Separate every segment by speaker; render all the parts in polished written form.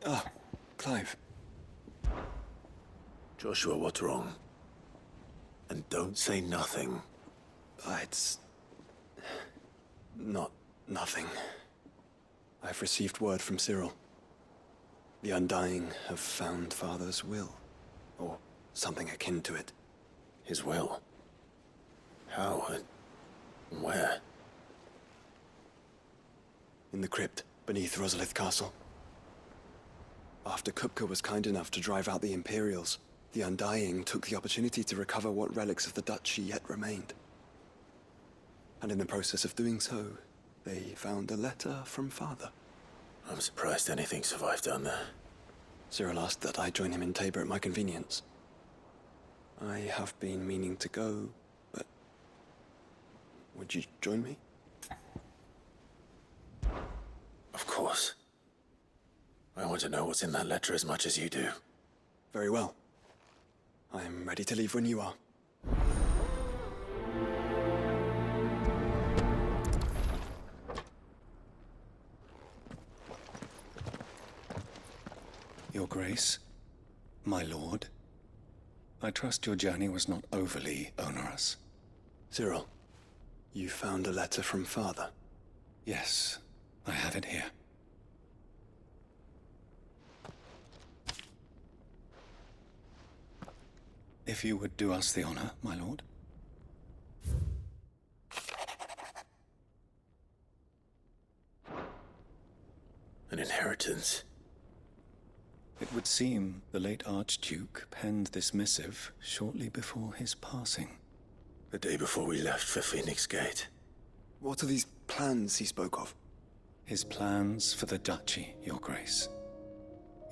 Speaker 1: Ah, Clive.
Speaker 2: Joshua, what's wrong? And don't say nothing.
Speaker 1: It's not nothing. I've received word from Cyril. The Undying have found Father's will, or something akin to it.
Speaker 2: His will? How and where?
Speaker 1: In the crypt beneath Rosalith Castle. After Kupka was kind enough to drive out the Imperials, the Undying took the opportunity to recover what relics of the Duchy yet remained. And in the process of doing so, they found a letter from Father.
Speaker 2: I'm surprised anything survived down there.
Speaker 1: Cyril asked that I join him in Tabor at my convenience. I have been meaning to go, but would you join me?
Speaker 2: Of course. I want to know what's in that letter as much as you do.
Speaker 1: Very well. I am ready to leave when you are.
Speaker 3: Your Grace, my lord, I trust your journey was not overly onerous.
Speaker 1: Cyril, you found a letter from Father?
Speaker 3: Yes, I have it here. If you would do us the honor, my lord.
Speaker 2: An inheritance.
Speaker 3: It would seem the late Archduke penned this missive shortly before his passing.
Speaker 2: The day before we left for Phoenix Gate.
Speaker 1: What are these plans he spoke of?
Speaker 3: His plans for the Duchy, Your Grace.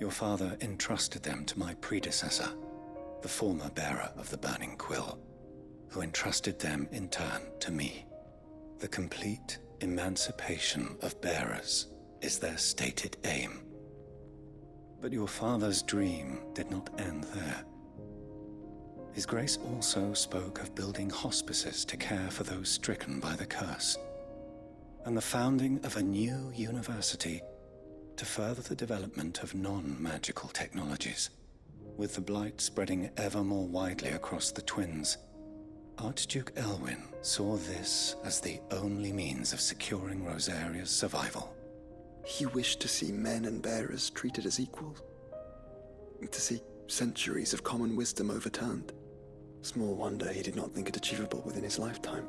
Speaker 3: Your father entrusted them to my predecessor, the former bearer of the Burning Quill, who entrusted them in turn to me. The complete emancipation of bearers is their stated aim. But your father's dream did not end there. His Grace also spoke of building hospices to care for those stricken by the curse, and the founding of a new university to further the development of non-magical technologies. With the blight spreading ever more widely across the twins, Archduke Elwyn saw this as the only means of securing Rosaria's survival.
Speaker 1: He wished to see men and bearers treated as equals. To see centuries of common wisdom overturned. Small wonder he did not think it achievable within his lifetime.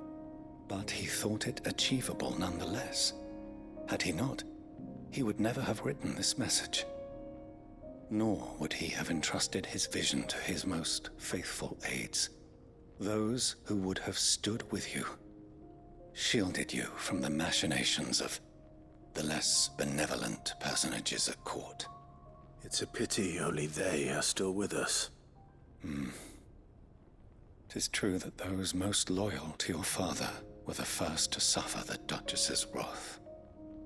Speaker 3: But he thought it achievable nonetheless. Had he not, he would never have written this message. Nor would he have entrusted his vision to his most faithful aides, those who would have stood with you, shielded you from the machinations of the less benevolent personages at court.
Speaker 2: It's a pity only they are still with us.
Speaker 3: 'Tis true that those most loyal to your father were the first to suffer the Duchess's wrath.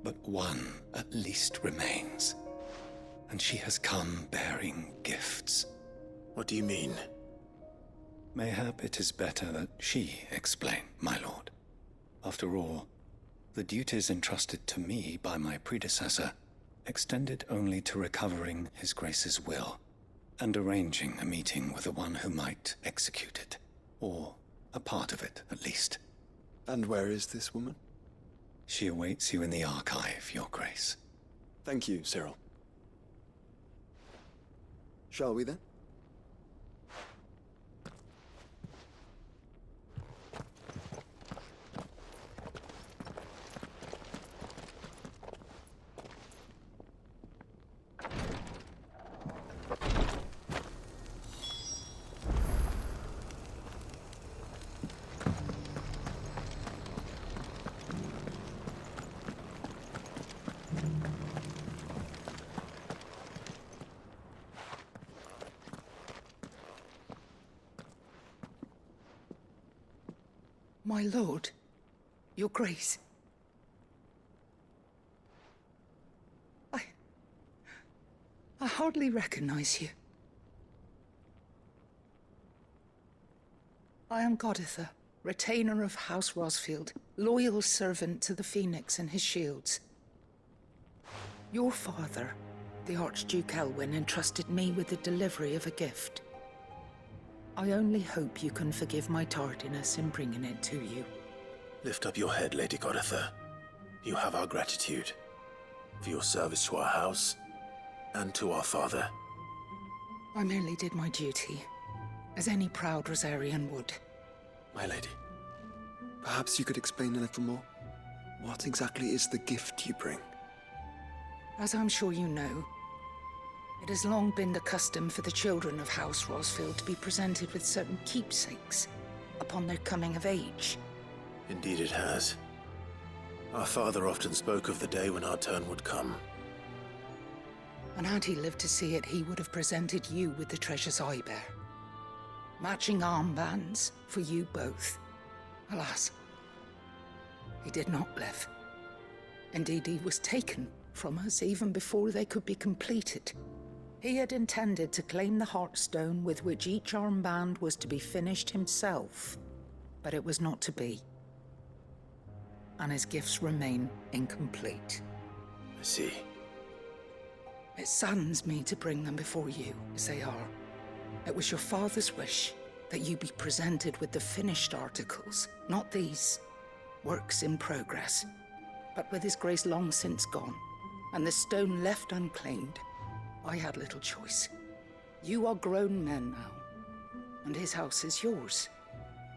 Speaker 3: But one at least remains, and she has come bearing gifts.
Speaker 2: What do you mean?
Speaker 3: Mayhap it is better that she explain, my lord. After all, the duties entrusted to me by my predecessor extended only to recovering His Grace's will and arranging a meeting with the one who might execute it, or a part of it at least.
Speaker 1: And where is this woman?
Speaker 3: She awaits you in the archive, Your Grace.
Speaker 1: Thank you, Cyril. Shall we then?
Speaker 4: My lord, your grace. I hardly recognize you. I am Goditha, retainer of House Rosfield, loyal servant to the Phoenix and his shields. Your father, The Archduke Elwyn entrusted me with the delivery of a gift. I only hope you can forgive my tardiness in bringing it to you.
Speaker 2: Lift up your head, Lady Goditha. You have our gratitude for your service to our house and to our father.
Speaker 4: I merely did my duty, as any proud Rosarian would.
Speaker 1: My lady, perhaps you could explain a little more? What exactly is the gift you bring?
Speaker 4: As I'm sure you know, it has long been the custom for the children of House Rosfield to be presented with certain keepsakes upon their coming of age.
Speaker 2: Indeed it has. Our father often spoke of the day when our turn would come.
Speaker 4: And had he lived to see it, he would have presented you with the treasures I bear. Matching armbands for you both. Alas, he did not live. Indeed, he was taken from us even before they could be completed. He had intended to claim the Heartstone with which each armband was to be finished himself, but it was not to be. And his gifts remain incomplete.
Speaker 2: I see.
Speaker 4: It saddens me to bring them before you, as they are. It was your father's wish that you be presented with the finished articles, not these, works in progress. But with his grace long since gone, and the stone left unclaimed, I had little choice. You are grown men now, and his house is yours.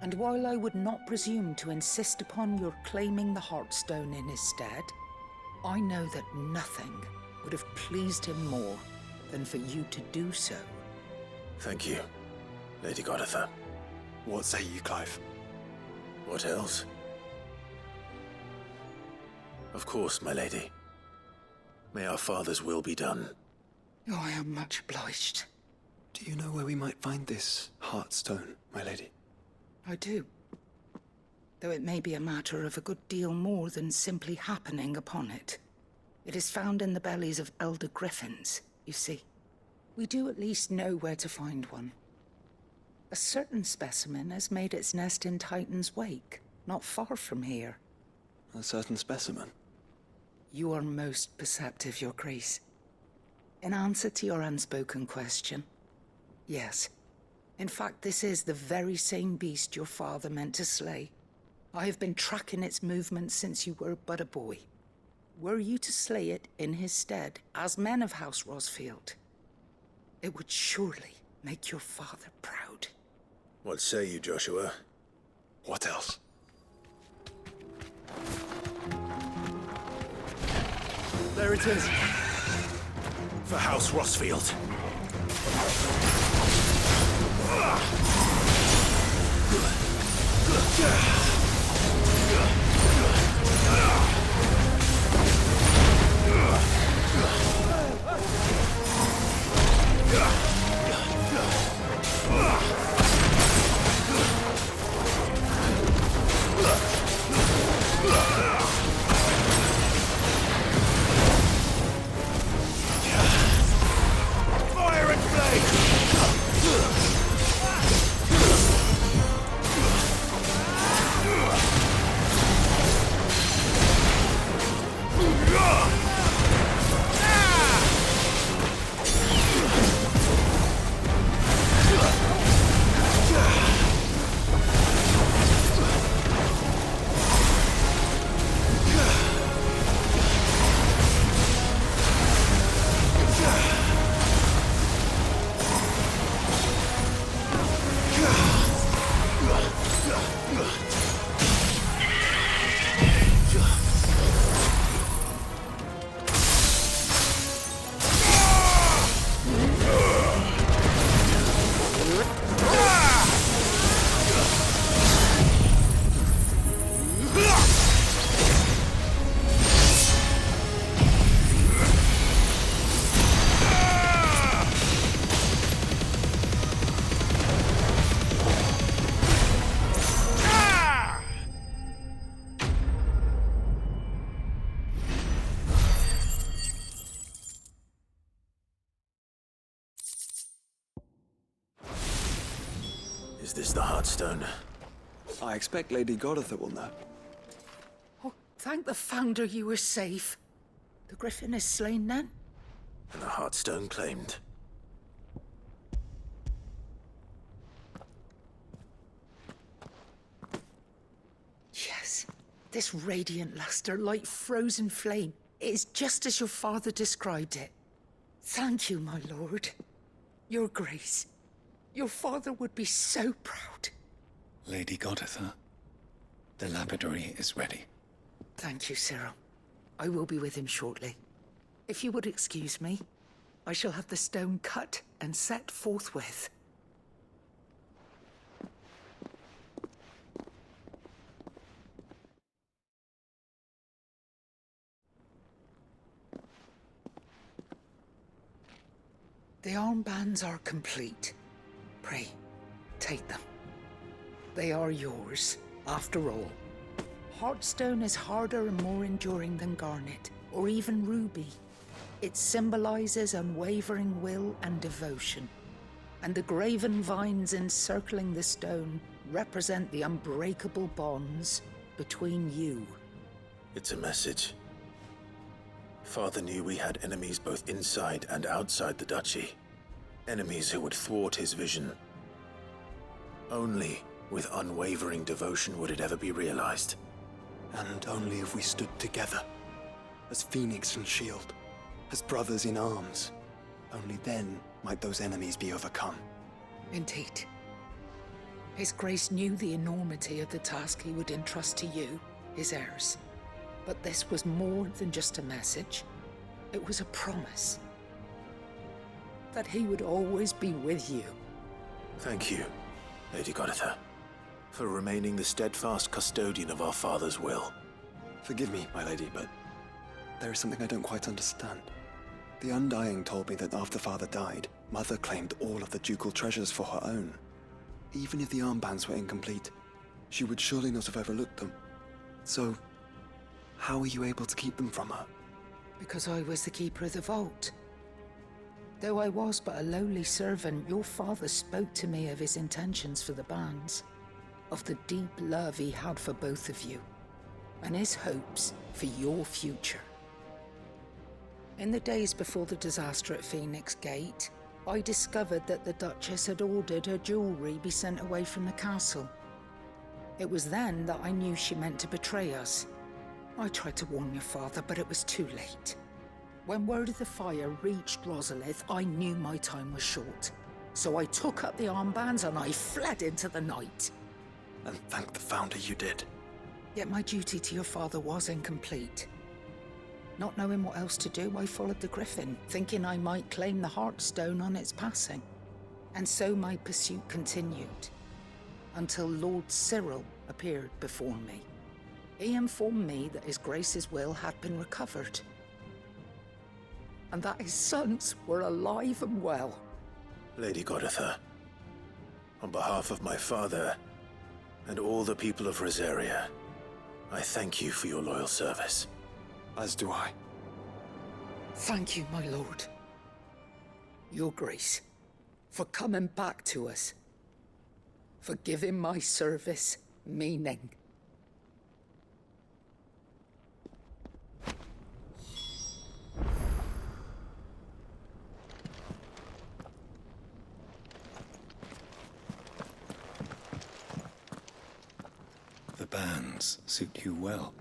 Speaker 4: And while I would not presume to insist upon your claiming the Heartstone in his stead, I know that nothing would have pleased him more than for you to do so.
Speaker 2: Thank you, Lady Goditha.
Speaker 1: What say you, Clive?
Speaker 2: What else? Of course, my lady. May our father's will be done.
Speaker 4: Oh, I am much obliged.
Speaker 1: Do you know where we might find this Heartstone, my lady?
Speaker 4: I do. Though it may be a matter of a good deal more than simply happening upon it. It is found in the bellies of elder griffins, you see. We do at least know where to find one. A certain specimen has made its nest in Titan's Wake, not far from here.
Speaker 1: A certain specimen?
Speaker 4: You are most perceptive, Your Grace. In answer to your unspoken question, yes. In fact, this is the very same beast your father meant to slay. I have been tracking its movements since you were but a boy. Were you to slay it in his stead, as men of House Rosfield, it would surely make your father proud.
Speaker 2: What say you, Joshua?
Speaker 1: What else? There it is.
Speaker 2: For House Rosfield. Fire and flame! Is this the Heartstone?
Speaker 1: I expect Lady Goditha will know.
Speaker 4: Oh, thank the Founder you were safe. The Griffin is slain then?
Speaker 2: and the Heartstone claimed.
Speaker 4: Yes, this radiant luster like frozen flame. It is just as your father described it. Thank you, my lord. Your grace. Your father would be so proud.
Speaker 3: Lady Goditha, the lapidary is ready.
Speaker 4: Thank you, Cyril. I will be with him shortly. If you would excuse me, I shall have the stone cut and set forthwith. The armbands are complete. Pray, take them. They are yours, after all. Heartstone is harder and more enduring than garnet, or even ruby. It symbolizes unwavering will and devotion. And the graven vines encircling the stone represent the unbreakable bonds between you.
Speaker 2: It's a message. Father knew we had enemies both inside and outside the duchy. Enemies who would thwart his vision. Only with unwavering devotion would it ever be realized.
Speaker 1: And only if we stood together, as Phoenix and Shield, as brothers in arms, only then might those enemies be overcome.
Speaker 4: Indeed. His Grace knew the enormity of the task he would entrust to you, his heirs. But this was more than just a message. It was a promise. That he would always be with you.
Speaker 2: Thank you, Lady Goditha, for remaining the steadfast custodian of our father's will.
Speaker 1: Forgive me, my lady, but there is something I don't quite understand. The Undying told me that after father died, mother claimed all of the ducal treasures for her own. Even if the armbands were incomplete, she would surely not have overlooked them. So, how were you able to keep them from her?
Speaker 4: Because I was the keeper of the vault. Though I was but a lowly servant, your father spoke to me of his intentions for the bands, of the deep love he had for both of you, and his hopes for your future. In the days before the disaster at Phoenix Gate, I discovered that the Duchess had ordered her jewelry be sent away from the castle. It was then that I knew she meant to betray us. I tried to warn your father, but it was too late. When word of the fire reached Rosalith, I knew my time was short. So I took up the armbands and I fled into the night.
Speaker 1: And thank the Founder you did.
Speaker 4: Yet my duty to your father was incomplete. Not knowing what else to do, I followed the Griffin, thinking I might claim the Heartstone on its passing. And so my pursuit continued, until Lord Cyril appeared before me. He informed me that His Grace's will had been recovered, and that his sons were alive and well.
Speaker 2: Lady Goditha, on behalf of my father and all the people of Rosaria, I thank you for your loyal service.
Speaker 1: As do I.
Speaker 4: Thank you, my lord. Your Grace, for coming back to us, for giving my service meaning.
Speaker 3: The bands suit you well.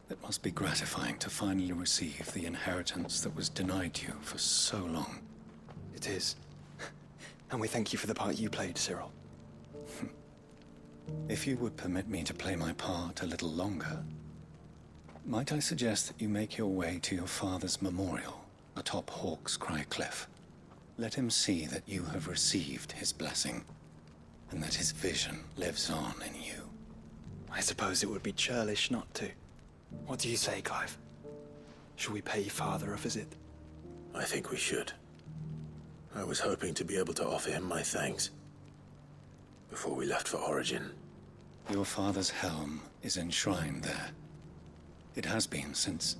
Speaker 3: It must be gratifying to finally receive the inheritance that was denied you for so long.
Speaker 1: It is. And we thank you for the part you played, Cyril.
Speaker 3: If you would permit me to play my part a little longer, might I suggest that you make your way to your father's memorial atop Hawk's Cry Cliff? Let him see that you have received his blessing, and that his vision lives on in you.
Speaker 1: I suppose it would be churlish not to. What do you say, Clive? Shall we pay father a visit?
Speaker 2: I think we should. I was hoping to be able to offer him my thanks before we left for Origin.
Speaker 3: Your father's helm is enshrined there. It has been since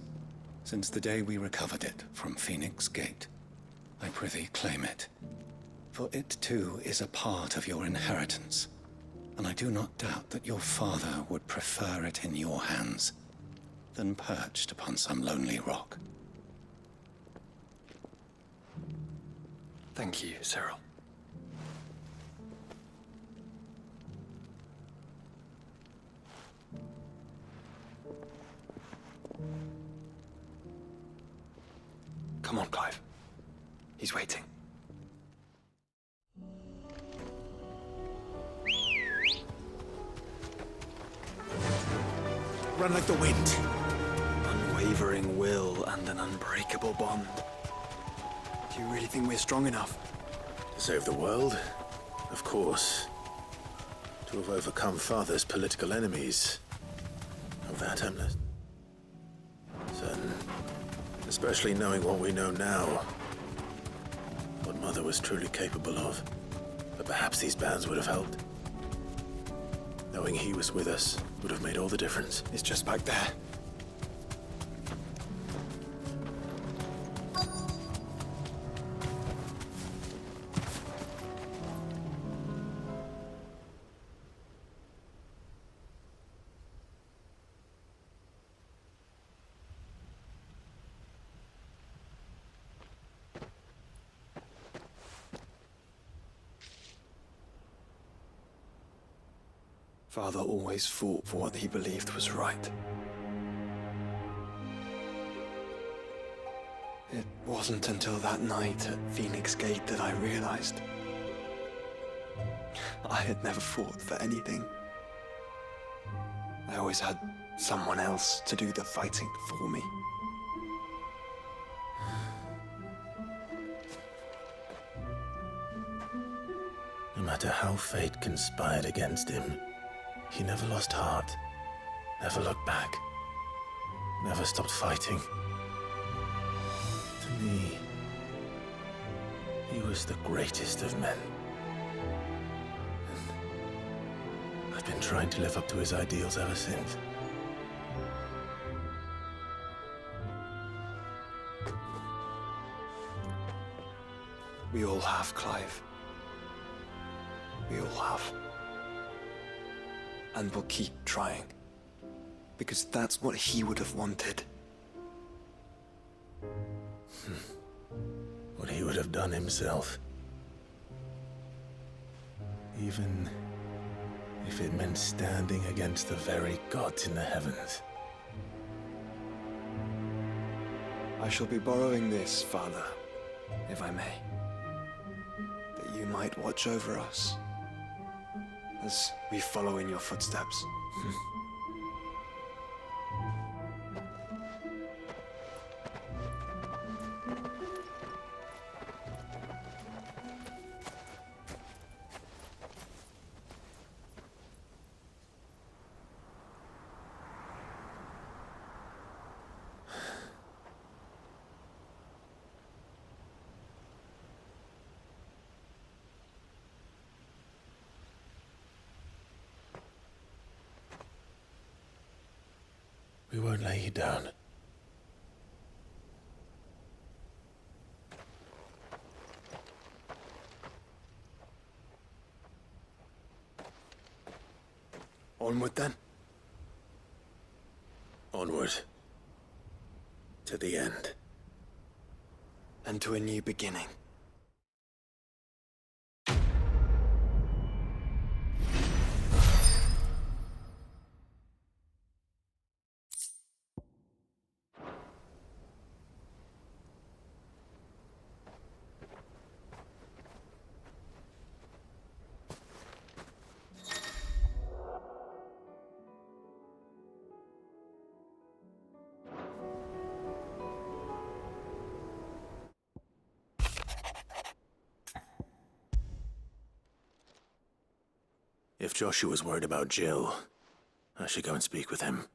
Speaker 3: the day we recovered it from Phoenix Gate. I prithee claim it, for it too is a part of your inheritance, and I do not doubt that your father would prefer it in your hands than perched upon some lonely rock.
Speaker 1: Thank you, Cyril. Come on, Clive. He's waiting.
Speaker 2: Run like the wind.
Speaker 1: Unwavering will and an unbreakable bond. Do you really think we're strong enough?
Speaker 2: To save the world? Of course. To have overcome Father's political enemies. Of that I'm not certain. Especially knowing what we know now. What Mother was truly capable of. But perhaps these bands would have helped. Knowing he was with us would have made all the difference.
Speaker 1: It's just back there. Father always fought for what he believed was right. It wasn't until that night at Phoenix Gate that I realized I had never fought for anything. I always had someone else to do the fighting for me.
Speaker 2: No matter how fate conspired against him, he never lost heart, never looked back, never stopped fighting. To me, he was the greatest of men. And I've been trying to live up to his ideals ever since.
Speaker 1: We all have, Clive. We all have. And we'll keep trying. Because that's what he would have wanted.
Speaker 2: What he would have done himself. Even if it meant standing against the very gods in the heavens.
Speaker 1: I shall be borrowing this, Father, if I may. That you might watch over us as we follow in your footsteps.
Speaker 2: We won't lay you down.
Speaker 1: Onward then.
Speaker 2: Onward. To the end.
Speaker 1: And to a new beginning.
Speaker 2: If Joshua's worried about Jill, I should go and speak with him.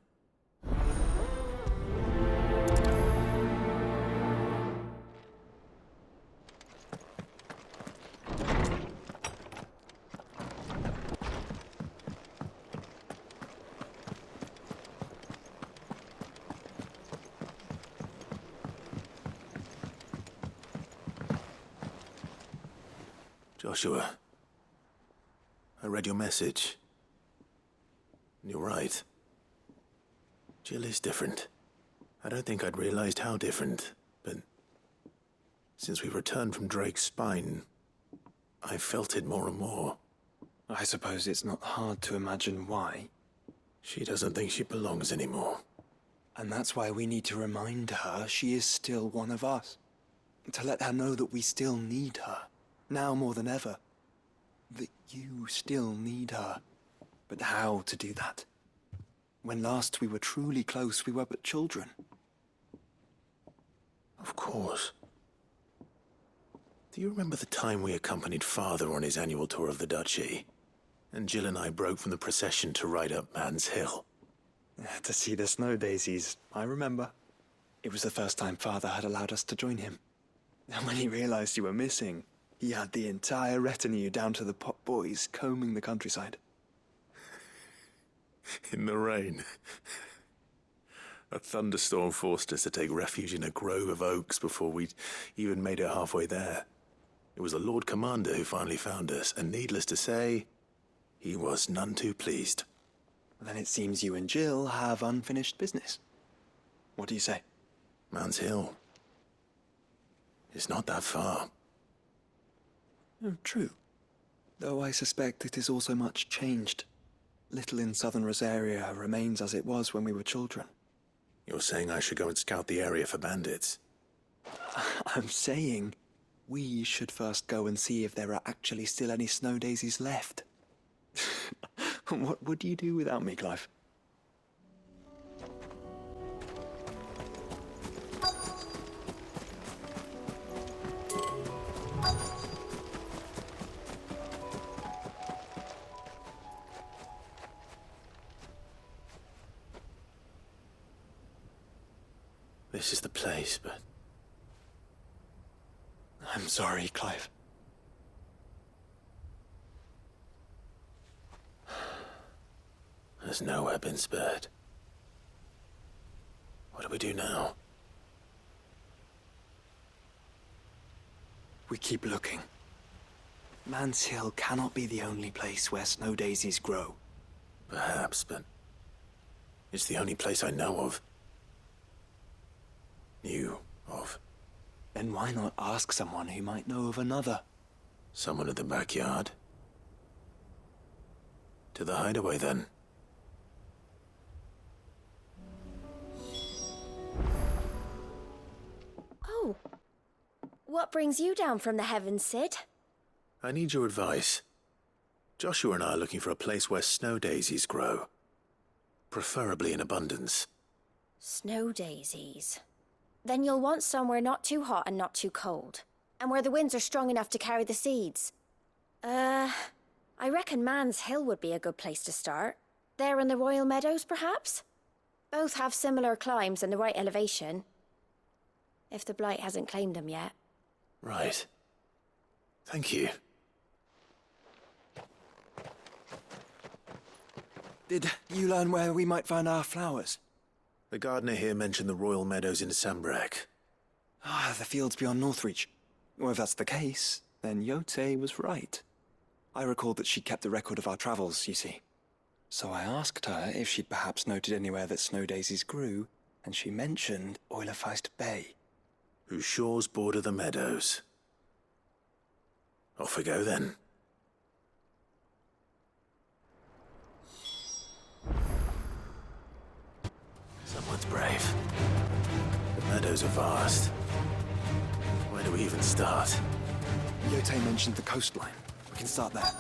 Speaker 2: Joshua, I read your message. You're right. Jill is different. I don't think I'd realized how different, but Since we returned from Drake's spine, I felt it more and more.
Speaker 1: I suppose it's not hard to imagine why.
Speaker 2: She doesn't think she belongs anymore.
Speaker 1: And that's why we need to remind her she is still one of us. To let her know that we still need her, now more than ever. That you still need her. But how to do that? When last we were truly close, we were but children.
Speaker 2: Of course. Do you remember the time we accompanied Father on his annual tour of the Duchy? And Jill and I broke from the procession to ride up Man's Hill.
Speaker 1: To see the snow daisies, I remember. It was the first time Father had allowed us to join him. And when he realized you were missing, he had the entire retinue down to the pot boys combing the countryside.
Speaker 2: In the rain. A thunderstorm forced us to take refuge in a grove of oaks before we'd even made it halfway there. It was the Lord Commander who finally found us, and needless to say, he was none too pleased.
Speaker 1: Then it seems you and Jill have unfinished business. What do you say?
Speaker 2: Man's Hill. It's not that far.
Speaker 1: Oh, true. Though I suspect it is also much changed. Little in southern Rosaria remains as it was when we were children.
Speaker 2: You're saying I should go and scout the area for bandits?
Speaker 1: I'm saying we should first go and see if there are actually still any snow daisies left. What would you do without me, Clive?
Speaker 2: This is the place, but...
Speaker 1: I'm sorry, Clive.
Speaker 2: Has nowhere been spared. What do we do now?
Speaker 1: We keep looking. Man's Hill cannot be the only place where snow daisies grow.
Speaker 2: Perhaps, but... it's the only place I know of. Knew of.
Speaker 1: Then why not ask someone who might know of another?
Speaker 2: Someone in the backyard? To the hideaway, then.
Speaker 5: Oh. What brings you down from the heavens, Sid?
Speaker 2: I need your advice. Joshua and I are looking for a place where snow daisies grow. Preferably in abundance.
Speaker 5: Snow daisies. Then you'll want somewhere not too hot and not too cold. And where the winds are strong enough to carry the seeds. I reckon Man's Hill would be a good place to start. There in the Royal Meadows, perhaps? Both have similar climbs and the right elevation. If the Blight hasn't claimed them yet.
Speaker 2: Right. Thank you.
Speaker 1: Did you learn where we might find our flowers?
Speaker 2: The gardener here mentioned the Royal Meadows in Sambrek.
Speaker 1: The fields beyond Northreach. Well, if that's the case, then Yote was right. I recalled that she kept the record of our travels, you see. So I asked her if she'd perhaps noted anywhere that snow daisies grew, and she mentioned Oilafeist Bay.
Speaker 2: Whose shores border the meadows. Off we go, then. Someone's brave. The meadows are vast. Where do we even start?
Speaker 1: Yote mentioned the coastline. We can start there.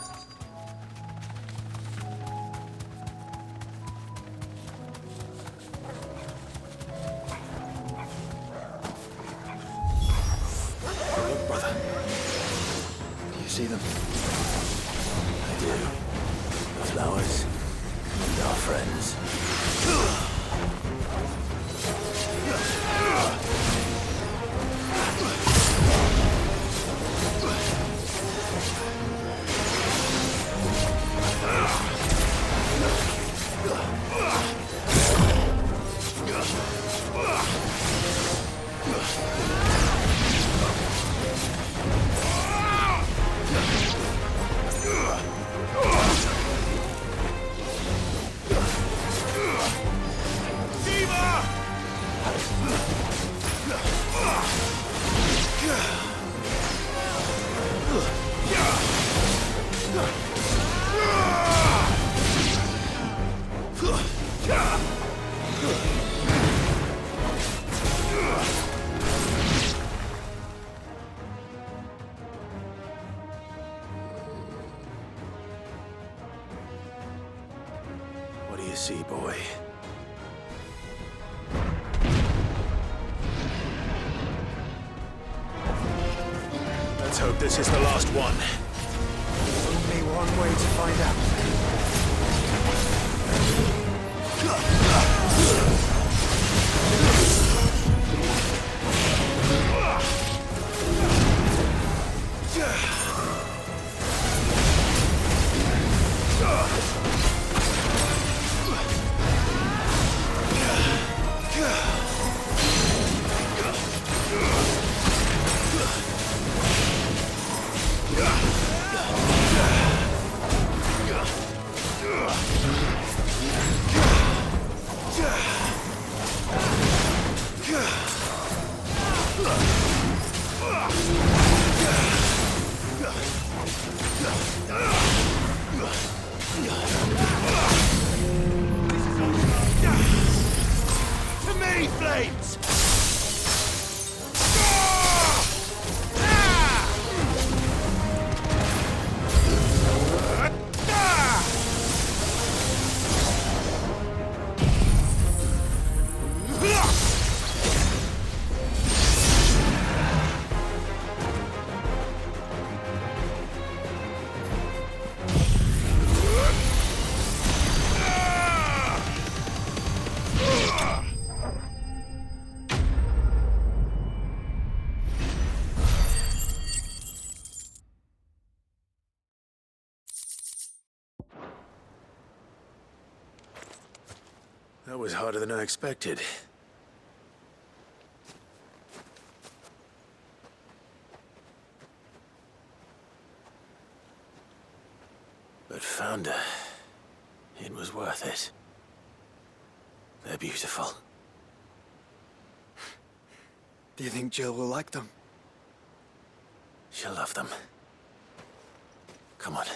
Speaker 1: Look, brother. Do you see them?
Speaker 2: I do. The flowers and our friends. you see, boy? Let's hope this is the last one.
Speaker 1: Only one way to find out.
Speaker 2: To me, flames! That was harder than I expected. But Founder, it was worth it. They're beautiful.
Speaker 1: Do you think Jill will like them?
Speaker 2: She'll love them. Come on.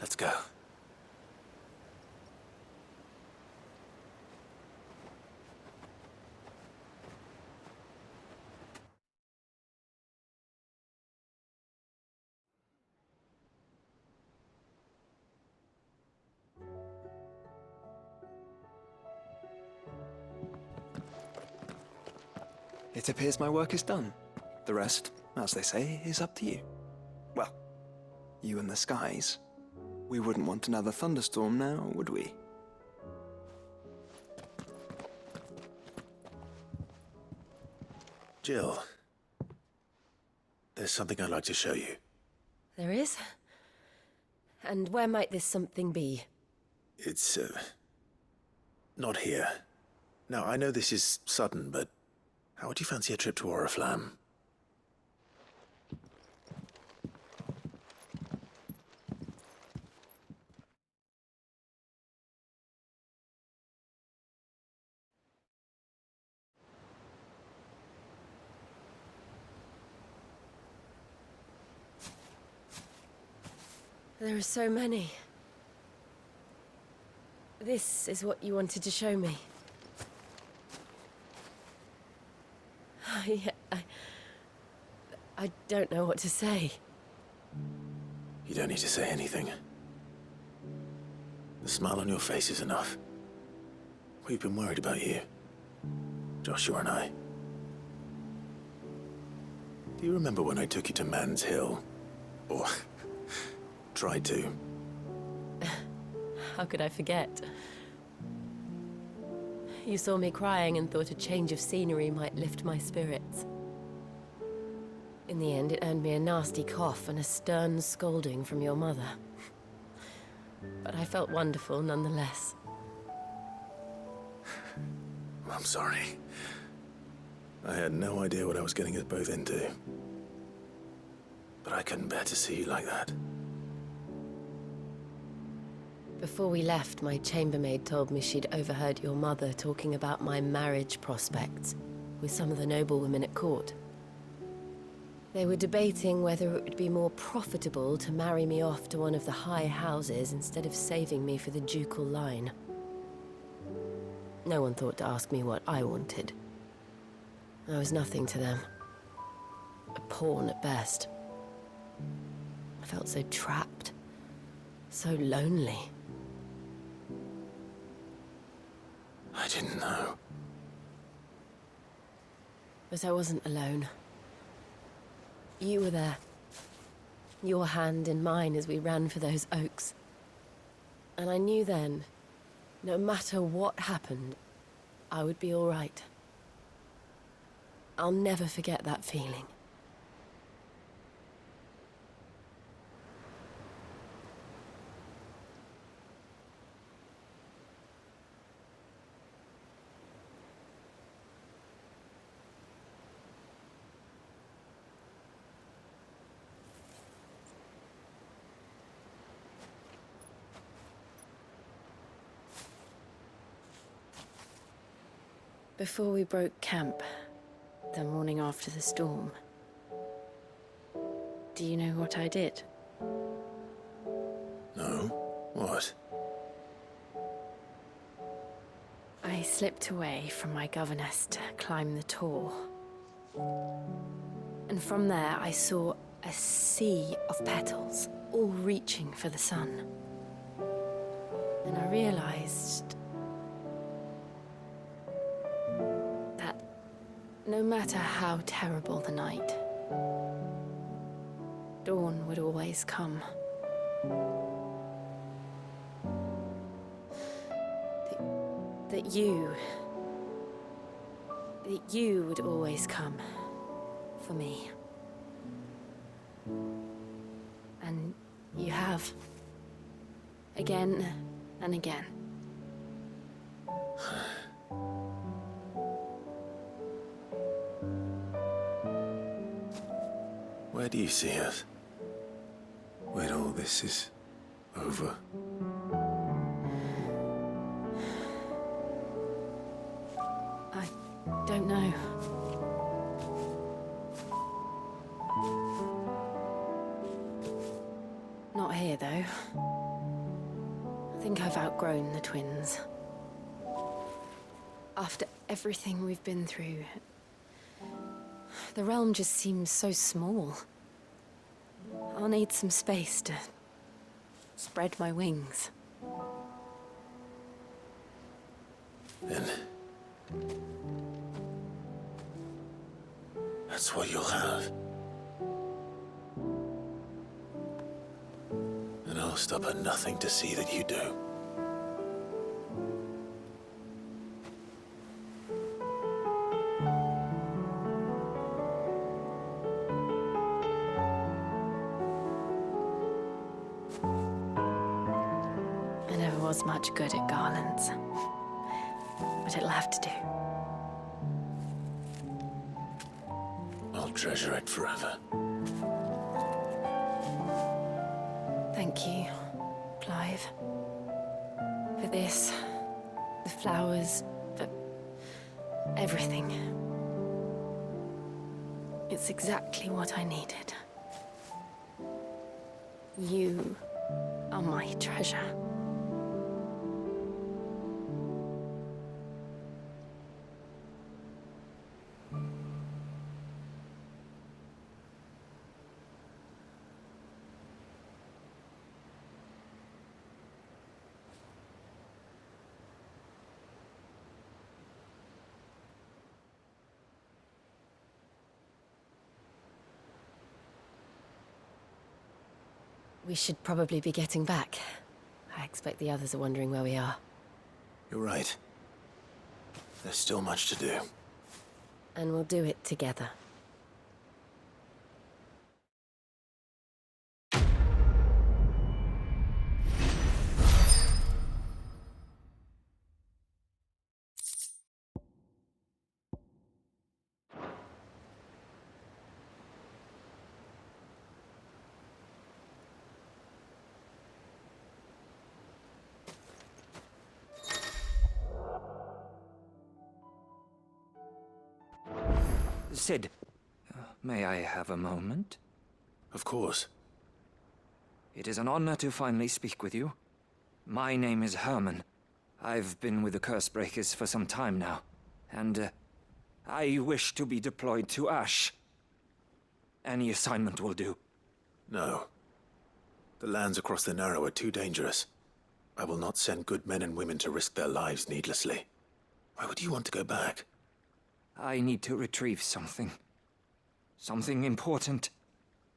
Speaker 2: Let's go.
Speaker 1: It appears my work is done. The rest, as they say, is up to you. Well, you and the skies. We wouldn't want another thunderstorm now, would we?
Speaker 2: Jill, there's something I'd like to show you.
Speaker 6: There is? And where might this something be?
Speaker 2: It's, not here. Now, I know this is sudden, but how would you fancy a trip to Oriflamme?
Speaker 6: There are so many. This is what you wanted to show me. I don't know what to say.
Speaker 2: You don't need to say anything. The smile on your face is enough. We've been worried about you, Joshua and I. Do you remember when I took you to Man's Hill? Or tried to?
Speaker 6: How could I forget? You saw me crying and thought a change of scenery might lift my spirits. In the end, it earned me a nasty cough and a stern scolding from your mother. But I felt wonderful nonetheless.
Speaker 2: I'm sorry. I had no idea what I was getting us both into. But I couldn't bear to see you like that.
Speaker 6: Before we left, my chambermaid told me she'd overheard your mother talking about my marriage prospects with some of the noblewomen at court. They were debating whether it would be more profitable to marry me off to one of the high houses instead of saving me for the ducal line. No one thought to ask me what I wanted. I was nothing to them. A pawn at best. I felt so trapped. So lonely.
Speaker 2: didn't know.
Speaker 6: But I wasn't alone. You were there. Your hand in mine as we ran for those oaks. And I knew then, no matter what happened, I would be all right. I'll never forget that feeling. Before we broke camp, the morning after the storm, do you know what I did?
Speaker 2: No? What?
Speaker 6: I slipped away from my governess to climb the tor. And from there I saw a sea of petals, all reaching for the sun. And I realized that no matter how terrible the night, dawn would always come. That you would always come for me. And you have. Again and again.
Speaker 2: Where do you see us? When all this is over?
Speaker 6: I don't know. Not here, though. I think I've outgrown the twins. After everything we've been through, the realm just seems so small. I'll need some space to spread my wings.
Speaker 2: Then that's what you'll have. And I'll stop at nothing to see that you do.
Speaker 6: I never was much good at garlands, but it'll have to do.
Speaker 2: I'll treasure it forever.
Speaker 6: Thank you, Clive. For this, the flowers, for everything. It's exactly what I needed. You are my treasure. We should probably be getting back. I expect the others are wondering where we are.
Speaker 2: You're right. There's still much to do.
Speaker 6: And we'll do it together.
Speaker 7: Sid, may I have a moment?
Speaker 2: Of course.
Speaker 7: It is an honor to finally speak with you. My name is Herman. I've been with the Cursebreakers for some time now, and I wish to be deployed to Ash. Any assignment will do.
Speaker 2: No. The lands across the Narrow are too dangerous. I will not send good men and women to risk their lives needlessly. Why would you want to go back?
Speaker 7: I need to retrieve something. Something important.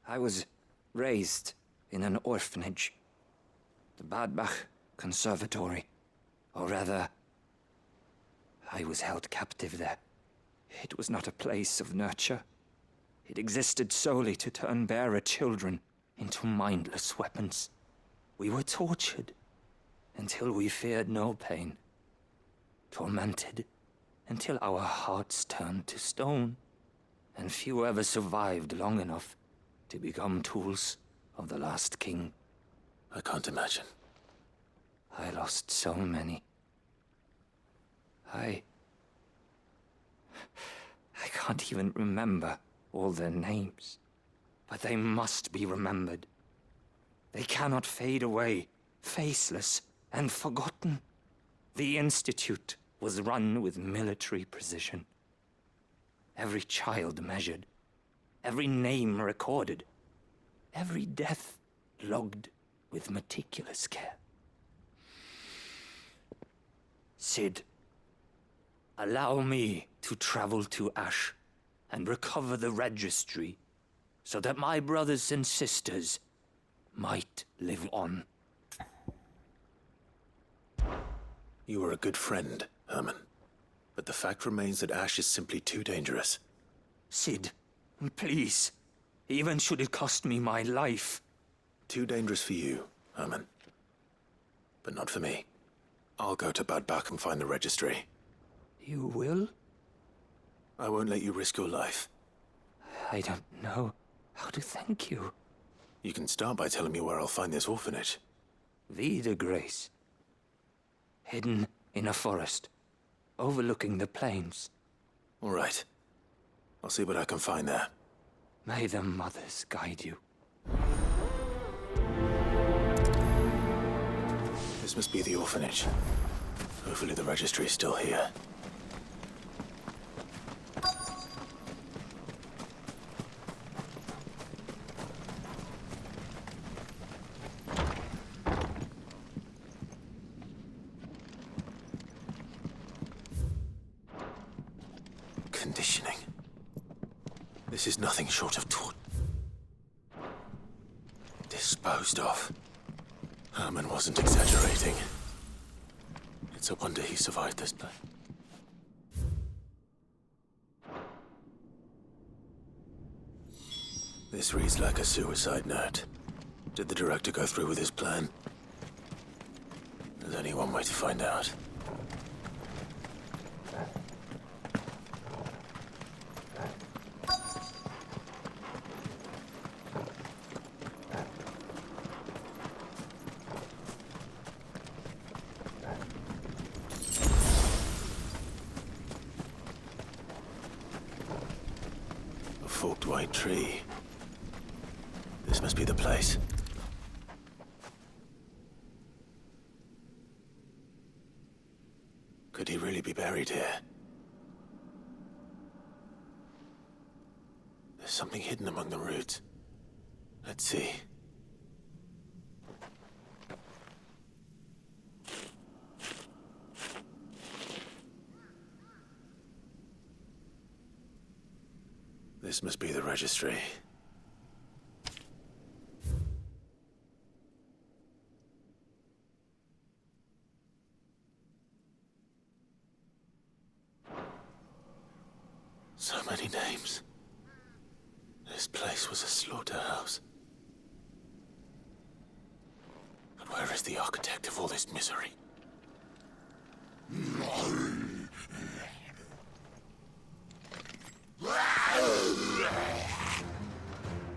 Speaker 7: I was raised in an orphanage. The Badbach Conservatory. Or rather, I was held captive there. It was not a place of nurture. It existed solely to turn bearer children into mindless weapons. We were tortured until we feared no pain. Tormented until our hearts turned to stone. And few ever survived long enough to become tools of the last king.
Speaker 2: I can't imagine.
Speaker 7: I lost so many. I can't even remember all their names. But they must be remembered. They cannot fade away, faceless and forgotten. The Institute was run with military precision. Every child measured, every name recorded, every death logged with meticulous care. Sid, allow me to travel to Ash and recover the registry so that my brothers and sisters might live on.
Speaker 2: You were a good friend, Herman. But the fact remains that Ash is simply too dangerous.
Speaker 7: Sid, please, even should it cost me my life.
Speaker 2: Too dangerous for you, Herman. But not for me. I'll go to Bad Bach and find the registry.
Speaker 7: You will?
Speaker 2: I won't let you risk your life.
Speaker 7: I don't know how to thank you.
Speaker 2: You can start by telling me where I'll find this orphanage.
Speaker 7: Vida Grace. Hidden in a forest, overlooking the plains.
Speaker 2: All right. I'll see what I can find there.
Speaker 7: May the mothers guide you.
Speaker 2: This must be the orphanage. Hopefully the registry is still here. Conditioning. This is nothing short of torture. Disposed of. Herman wasn't exaggerating. It's a wonder he survived this day. This reads like a suicide note. Did the director go through with his plan? There's only one way to find out. A forked white tree. This must be the place. Could he really be buried here? There's something hidden among the roots. Let's see. This must be the registry. So many names. This place was a slaughterhouse. But where is the architect of all this misery?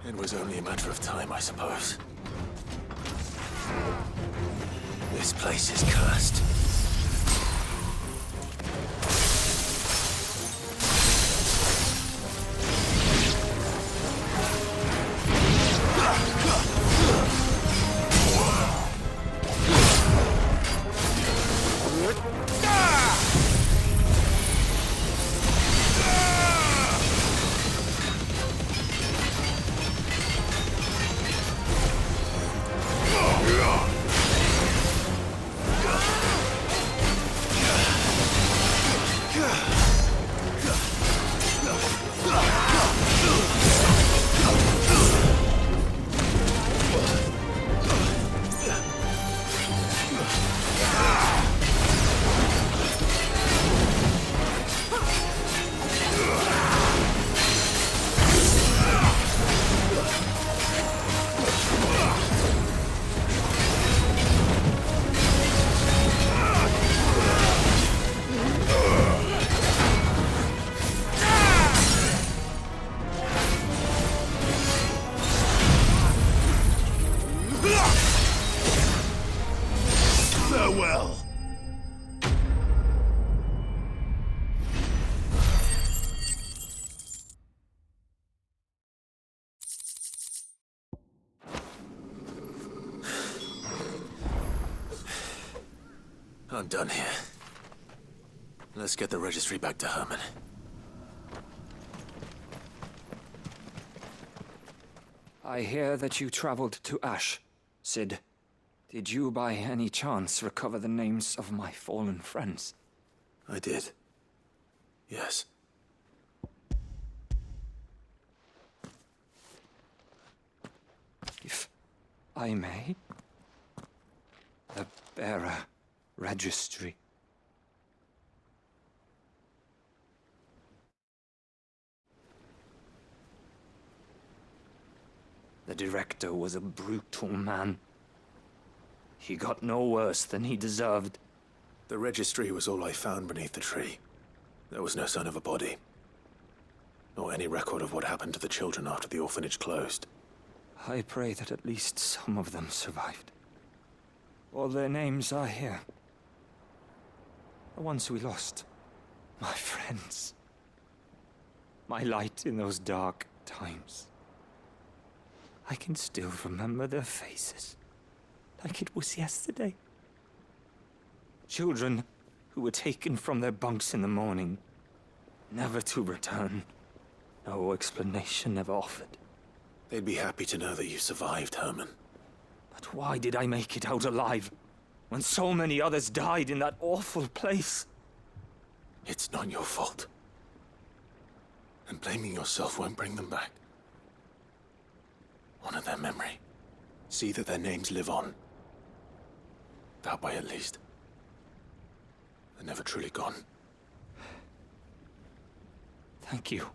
Speaker 2: It was only a matter of time, I suppose. This place is cursed. I'm done here. Let's get the registry back to Herman.
Speaker 7: I hear that you traveled to Ash, Sid. Did you by any chance recover the names of my fallen friends?
Speaker 2: I did. Yes.
Speaker 7: If I may, the bearer registry. The director was a brutal man. He got no worse than he deserved.
Speaker 2: The registry was all I found beneath the tree. There was no sign of a body, or any record of what happened to the children after the orphanage closed.
Speaker 7: I pray that at least some of them survived. All their names are here. The ones we lost. My friends. My light in those dark times. I can still remember their faces, like it was yesterday. Children who were taken from their bunks in the morning, never to return. No explanation ever offered.
Speaker 2: They'd be happy to know that you survived, Herman.
Speaker 7: But why did I make it out alive, when so many others died in that awful place?
Speaker 2: It's not your fault. And blaming yourself won't bring them back. Honor their memory. See that their names live on. That way, at least. They're never truly gone.
Speaker 7: Thank you,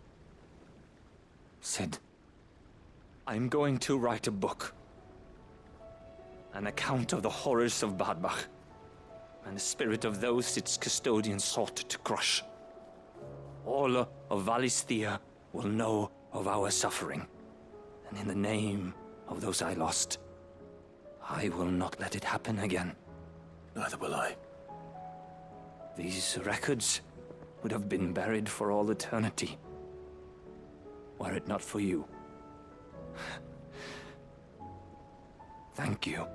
Speaker 7: Sid. I'm going to write a book. An account of the horrors of Badbach, and the spirit of those its custodians sought to crush. All of Valisthea will know of our suffering. And in the name of those I lost, I will not let it happen again.
Speaker 2: Neither will I.
Speaker 7: These records would have been buried for all eternity, were it not for you. Thank you.